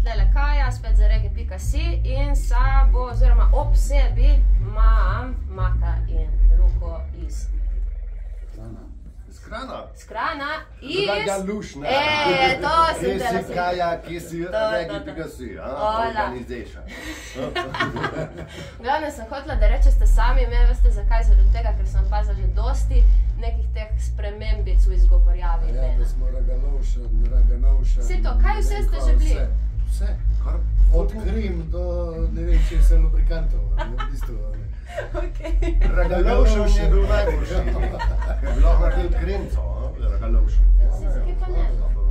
tlele Kaja, spet za regi.si in sabo, oziroma ob sebi imam Maka in Luko iz Skrana iz... Ragaluš, ne? To sem tela si Kaja, ki si regi.si, organization. Glavno sem hotela, da rečeste sami, me veste zakaj, zaradi tega, ker sem opazila že dosti nekih teh spremembic v izgovorjavi. Ja, da smo Raganovša. Vsi to, kaj vse ste že bili? Vse. Od Krim do ne vem, če se lubrikantov, v bistvu. Ragalovšen je bil najboljši. Je bilo naredil Krimco, Ragalovšen. Zakaj pa ne?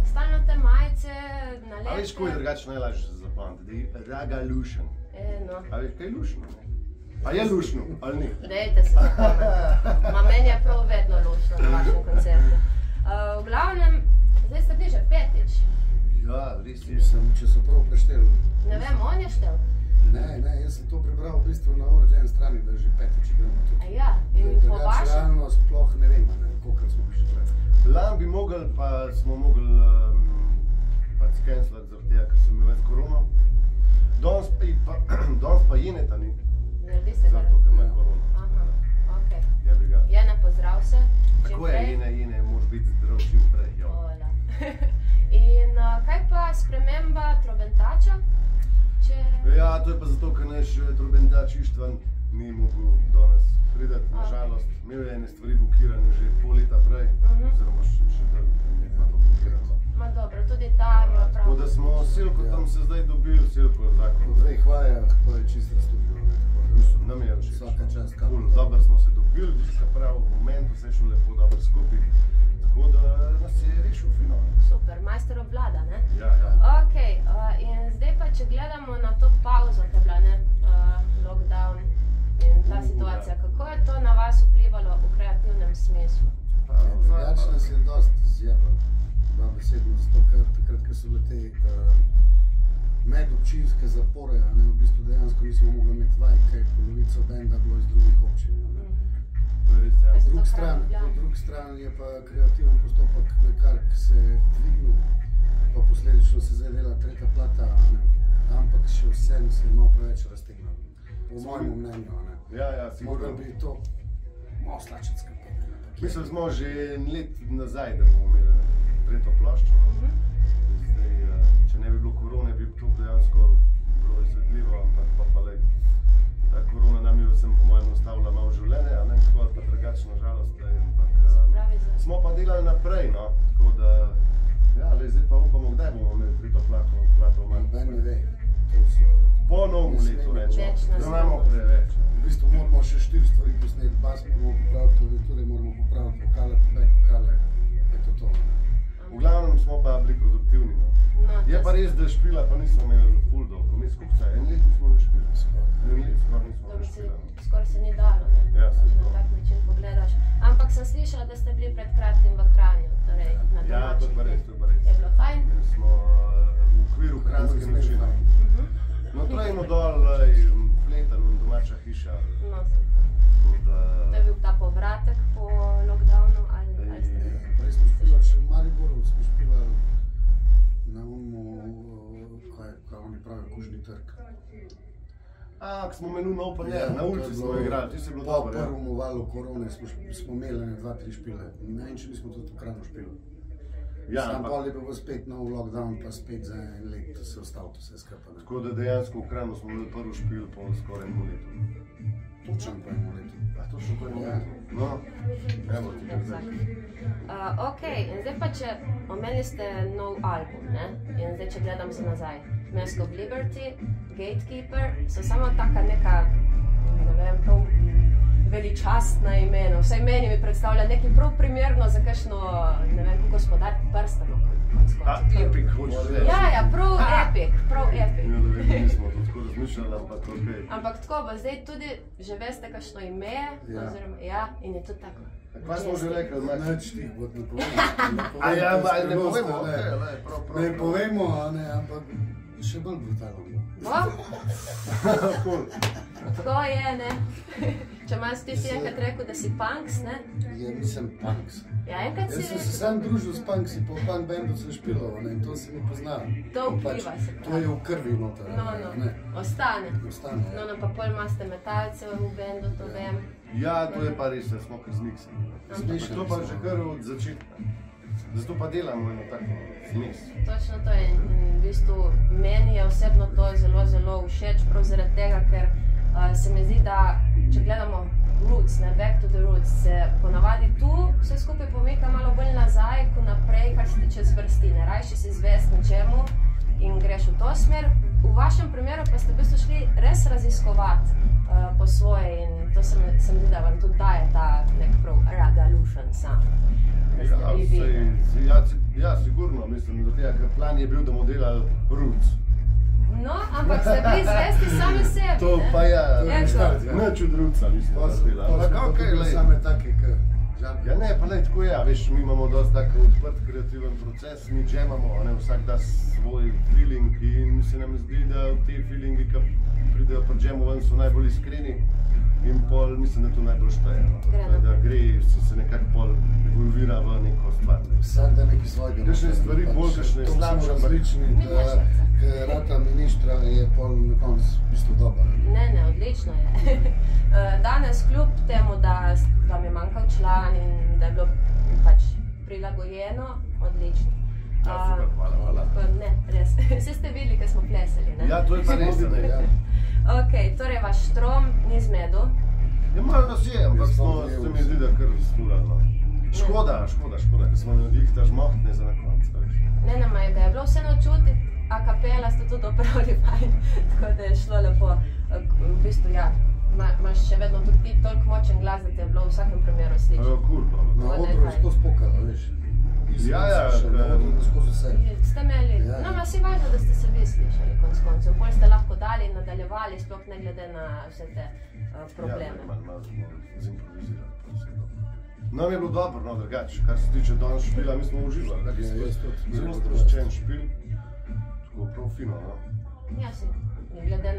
Stalno te majice, nalepke. A veš, ko je drugače najlažje za zapamtiti? Ragalušen. A veš, kaj je lušno? A je lušno, ali ni? Dejte se zapomniti. Ma meni je prav vedno lušno na vašem koncertu. V glavnem, zdaj ste bili že petič. Ja, res je. Če so prav prešteli. Ne vem, on je štel? Ne, jaz sem to prebral v bistvu na Origin strani, da že petič gremo tukaj. A ja, in po vašem? Realno sploh ne vem, kolikrat smo bili že prej. Lan bi mogli, pa smo mogli skenslati zaradi tega, ker sem imel več korono. Danes pa Jeneta ni. Naredi se Zato, ker ima korona. Aha, okej. Jebi ga. Jene, pozdrav se. Tako je, Jene, moraš biti zdrav čim prej. Hola. In kaj pa sprememba trobentača? Ja, to je pa zato, ker naš trobentač Ištvan ni mogel danes priti, nažalost. Imel je ene stvari blokirane že pol leta prej, oziroma še dalj, ima to blokirano. Ma dobro, tudi ta ima prav. Tako da smo Silko tam se zdaj dobili, Silko je zakon. Po 2 vajah pa je čisto razstudilo. Mislim, nam je všeč. Vsaka čast kako. Dobro smo se dobili, čisto prav v momentu, vse je šlo lepo dobro skupaj. Tako da nas je rešil fino. Super, majster obvlada, ne? Ja. Okej, in zdaj pa, če gledamo na to pauzo, ki je bila, ne, lockdown in ta situacija, kako je to na vas vplivalo v kreativnem smislu? Drugače nas je dosti zjebalo, dobesedno, zato ker takrat, ko so bile te medobčinske zapore, v bistvu dejansko nismo mogli imeti vaj, kaj polovico benda bilo iz drugih občin. Po drugi strani je pa kreativen postopek nekako se dvignil, pa posledično se zdaj dela tretja plata, ampak še vsem se je malo preveč raztegnilo, po mojemu mnenju. Ja, sigurno. Moralo bi to malo slačiti skupaj. Mislim, smo že let nazaj, da bomo imeli tretjo ploščo. Zdaj, če ne bi bilo korone, bi to dejansko bilo izvedljivo, ampak pa lej. Ta korona nam je vsem po mojem ustavila malo življenje, a ne tako ali pa drugače, nažalost, ampak smo pa delali naprej, no, tako da, ja, zdaj pa upamo, kdaj bomo imeli tretjo plato manj. Ben ne ve, po novem letu rečemo, da imamo preveč. V bistvu moramo še 4 stvari posneti, bas moramo popraviti klaviature, moramo popraviti vokale, back vokale, je to. V glavnem smo pa bili produktivni, no. Je pa res, da špila pa nismo imeli ful dolgo, mi skupaj en let nismo ne špila. Skoraj se ni dalo, ne? Ja, se na tak način pogledaš. Ampak sem slišala, da ste bili pred kratkim v Kranju, torej na domačih. Ja, to je pa res. Je bilo fajn? Mi smo v okviru kranjske nočine. No, trajimo dol, Pletan, domača hiša. No, to je bil ta povratek po lockdownu ali ste bili? Prej smo špilali še v Mariboru, smo špilali na kaj oni pravijo, Kužni trg. Ko smo imeli na open air, na ulici smo igrali, ti si bilo dobro, ja? Po prvem valu korone smo imeli 2-3 špile, ne vem, če nismo tudi v Kranju špili. Sam pol je bil spet nov lockdown, pa spet za en let se ostalo to vse skupaj. Tako da dejansko v Kranju smo imeli prvi špil po skoraj 1 letu. Točno po 1 letu. Točno po 1 letu? No, evo ti tako zdaj. Okej, in zdaj pa, če omenili ste nov album, ne? In zdaj, če gledam za nazaj, Mask of Liberty, Gatekeeper, so samo taka neka, ne vem, prav veličastna imena, vsaj meni mi predstavlja nekaj prav primerno za kakšno, ne vem, gospodar prstano. Epic, hočeš reči. Ja, prav epic. Ja, ne vem, nismo to tako razmišljali, ampak okej. Ampak tako, bo zdaj tudi že veste kakšno ime, oziroma, ja, in je tudi tako. Kaj smo že rekli, Max? Neč ti, bod ne povemo. Ne povemo, Ne povemo, ampak Še bolj brutalno bo. Tako je, ne? Če imaš ti si enkrat rekel, da si punks, ne? Ja, nisem punks. Ja, enkrat si Jaz sem rekel. se sam družil s punksi, po punk bandu sem špilal, ne, in to se mi pozna. To vpliva se To je v krvi noter. No, ne. ostane. Ostane, ja. No, pa pol imate metalce v bendu, to vem. Ja, to je pa res, da smo kar zmiksani. Zmišljeni To pa smo. že kar od začetka. Zato pa delamo eno tako zmes. Točno to je. In v bistvu meni je osebno to zelo, zelo všeč, prav zaradi tega, ker se mi zdi, da če gledamo roots, ne, back to the roots, se ponavadi tu vse skupaj pomika malo bolj nazaj, kot naprej, kar se tiče zvrstine. Rajši si zvest nečemu in greš v to smer. V vašem primeru pa ste v bistvu šli res raziskovati po svoje in to se mi zdi, da vam tudi daje ta nek prav ragalution sound. Ja, sigurno, mislim, zato ker plan je bil, da bomo delali roots. No, ampak ste bili zvesti sami sebi, To ne? pa ja, Eto. nič od rooca nismo naredili. Ampak okej, lej. Same take, ke žarke. Ja ne, pa lej, tako je, veš, mi imamo dosti tak odprt kreativen proces, mi džemamo, ne, vsak da svoj feeling in mi se nam zdi, da te feelingi, ki pridejo pri džemu ven, so najbolj iskreni in pol mislim, da to najbolj šteje. Da gre, se nekako pol evolvira v neko stvar. Vsak da nekaj svojega. Kakšne stvari bolj, kakšne slabše, ampak različni, ker rata ministra je pol na koncu v bistvu dober. Ne, odlično je. Danes kljub temu, da vam je manjkal član in da je bilo pač prilagojeno, odlično. Ja, super, hvala. Ne, res. Vse ste videli, ko smo plesali, ne? Ja, to je pa res, ne. Ja. Ok, torej vaš štrom ni zmedel. Ja, malo nas je, ampak se mi zdi, da kar sfurano. Škoda, ker smo naredili ta žmohtne za na konc, veš. Ne, ga je bilo vseeno čutiti, a kapela ste tudi opravili fajn, tako da je šlo lepo. V bistvu, ja, imaš še vedno tudi ti toliko močen glas, da te je bilo v vsakem primeru slišati. Cool, Na odru je skozi pokala, veš. Ja, skozi vse. Ste imeli, Ja. no, vas je važno, da ste se vi slišali konc koncev. Pol ste lahko dali in nadaljevali, sploh ne glede na vse te probleme. Ja, malo smo zimprovizirali. Nam je bilo dobro, no, drugače, kar se tiče danes špila, mi smo uživali. Tak je jaz tudi. zelo sproščen špil, tako prav fino, no. Ja, si. Glede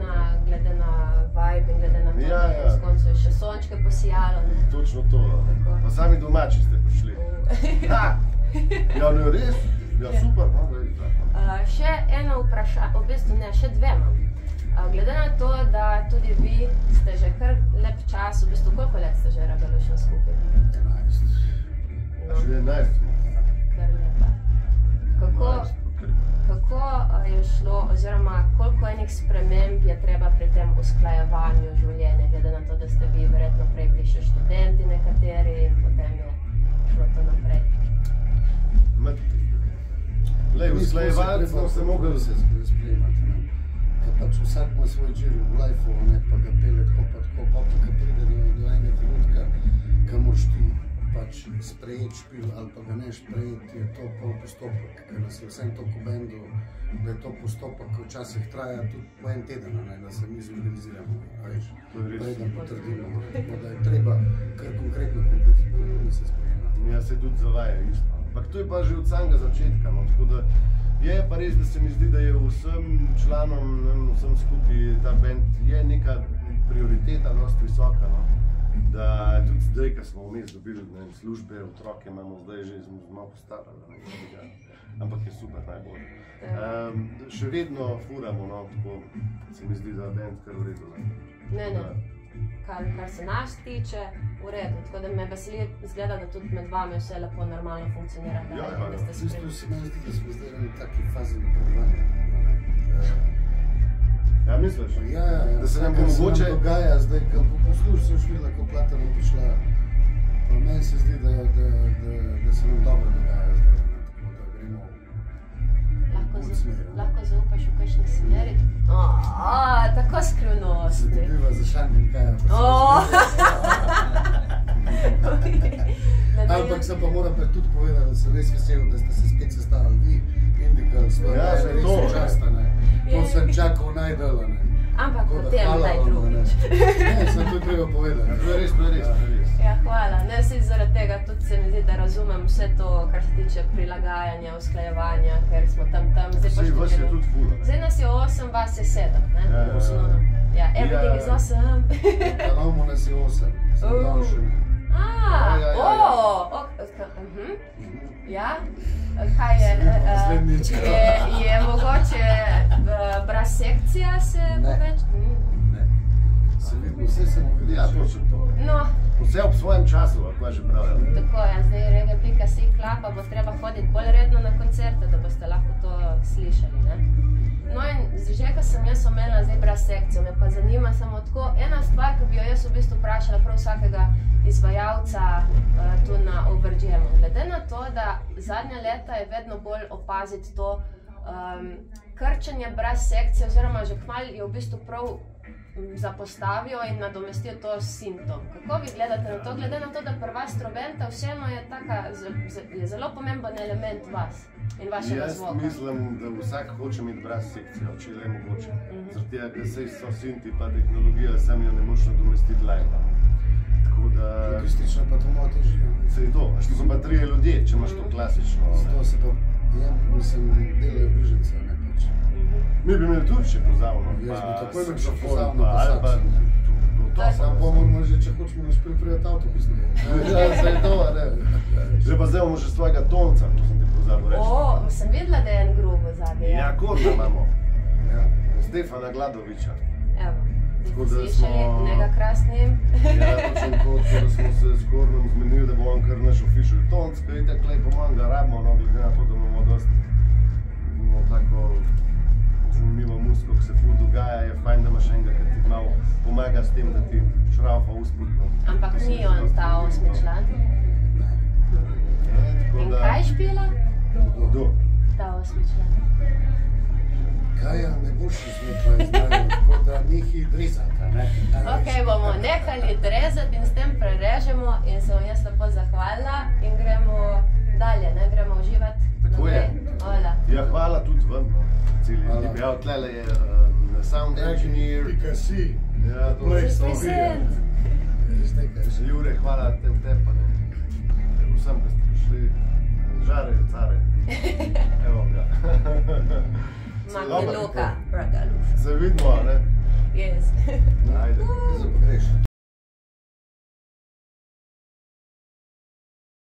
na vibe in glede na to, Ja, ja. konc koncev je še sončke posijalo, ne? Točno to, no. Tako. Pa sami domači ste prišli. Ha! Ja, no, res? Ja, super, no, res, da. Še eno vprašanje, v bistvu ne, še dve imam. Glede na to, da tudi vi ste že kar lep čas, v bistvu koliko let ste že Ragalution skupaj? 11. No, Že 11 smo. kar lepa. Kako je šlo, oziroma koliko enih sprememb je treba pri tem usklajevanju življenja, glede na to, da ste vi verjetno prej bili še študenti nekateri in potem je šlo to naprej? Lej, usklajevali smo se mogli se sprejemati, ne. Ker pač vsak ima svoj džir v lifeu, ne, pa ga pele tako pa tako, pa ko pride do enega trenutka, ko moraš ti pač sprejeti špil ali pa ga ne sprejeti, je to pol postopek, ker nas je vsem toliko bendu, da je to postopek, ki včasih traja tudi po en teden, ne, da se mi zorganiziramo, a veš, preden potrdimo, tako da je treba kar konkretno kompromise sprejemati. Ja, se tudi zavaja isto. Ampak to je pa že od samega začetka, no, tako da je pa res, da se mi zdi, da je vsem članom, vsem skupaj ta band je neka prioriteta dosti visoka, no. Da tudi zdaj, ko smo vmes dobili službe, otroke imamo zdaj že malo postarali, ampak je super, najbolj. Še vedno furamo, no, tako se mi zdi, da je band kar v redu. Ne. Kar se nas tiče, v redu, tako da me veseli, izgleda, da tudi med vami vse lepo normalno funkcionira, da ste V bistvu spremljali. se meni zdi, da smo zdaj v taki fazi napredovanja. Ja, misliš? Ja, Da se nam bo kar mogoče... se nam dogaja zdaj, ko poslušaš, sem švila, ko Plata nam prišla, pa meni se zdi, da se nam dobro dogaja zdaj, ne, tako da gremo v smer. Lahko zaupaš v kakšni smeri? Tako skrivnostni. Se dobiva za Šanghaj, ampak sem pa moram pa tudi povedati, da sem res vesel, da ste se spet sestavili vi, Indical, stvar, Ja, je res to. časta, ne. To sem čakal najdela, ne. Ampak Tako da potem hvala daj vam, drugič. ne. Ne, sem to treba povedati. To je res. Ja, hvala. Ne, saj zaradi tega tudi se mi zdi, da razumem vse to, kar se tiče prilagajanja, usklajevanja, ker smo tam. Vsi vas je tudi ful. Zdaj nas je 8, vas je 7, ne? Ja, everything is awesome. Ravno nas je 8, sem dal še ne. Ja, kaj je mogoče brez sekcija se poveč? Ne. Se vidimo, vse se mu vidi. Ja, točno to. No. Vse ob svojem času, ako je že pravi. Tako, ja, zdaj reggae.si klapa, bo treba hoditi bolj redno na koncerte, da boste lahko to slišali, ne? No in že, ko sem jaz omenila zdaj brez sekcijo, me pa zanima samo tako, ena stvar, ki bi jo jaz v bistvu vprašala prav vsakega izvajalca tu na Overjamu. Glede na to, da zadnja leta je vedno bolj opaziti to krčenje brez sekcije, oziroma že kmalu je v bistvu prav zapostavijo in nadomestijo to s sintom. Kako vi gledate na to? Glede na to, da pri vas trobenta vseeno je zelo pomemben element vas in vašega zvoka. Jaz mislim, da vsak hoče imeti brez sekcijo, če le mogoče. Zaradi tega, ker sej so sinti pa tehnologija, sam jo ne moš nadomestiti live. Tako da... Akustično pa to malo težje. Sej to, što so pa 3 ljudje, če imaš to klasično. Zato se pa, mislim, delajo bližnice, ne pač. Mi bi imeli tudi še pozavno, Jaz bi pa takoj saksofon, pozavno, pa pa ali pa saksofon. Sam pomoramo že, če hočemo na špil prijeti avtobus, ne. Ja, sej to, ne. Že pa zdaj imamo že svojega tonca, to sem ti pozabil reči. Sem videla, da je en grob v zadnji. Ja, Korda imamo. Stefana Gladoviča. Evo, Tako ste da slišali, smo- njega krasnim. Ja, točno to, da smo se s Kornom zmenili, da bo on kar naš official tonc, kaj itak klej po manj ga rabimo, no, glede na to, da imamo dosti tako zanimivo muziko, ki se ful dogaja, je fajn, da imaš enega, ki ti malo pomaga s tem, da ti šraufa usputno. Ampak ni on ta 8. član. In kaj špila? Kdo? Ta 8. član. Kaj ne boš izmekla iznajo, tako da nekaj drezata, ne? Ok, bomo nehali drezati in s tem prerežemo in se vam jaz lepo zahvalila in gremo dalje, ne? Gremo uživati. Tako je. Hola. Ja, hvala tudi vam, celi ekipi. Ja, tlele je sound engineer. Pika.si. Ja, to Play je Store. Present. Jure, hvala te pa ne. Vsem, ki ste prišli. Žare, care. Evo ga. Magda Luka, Raga Luka. Se vidimo, ne? Yes. Ajde. Zdaj pa greš.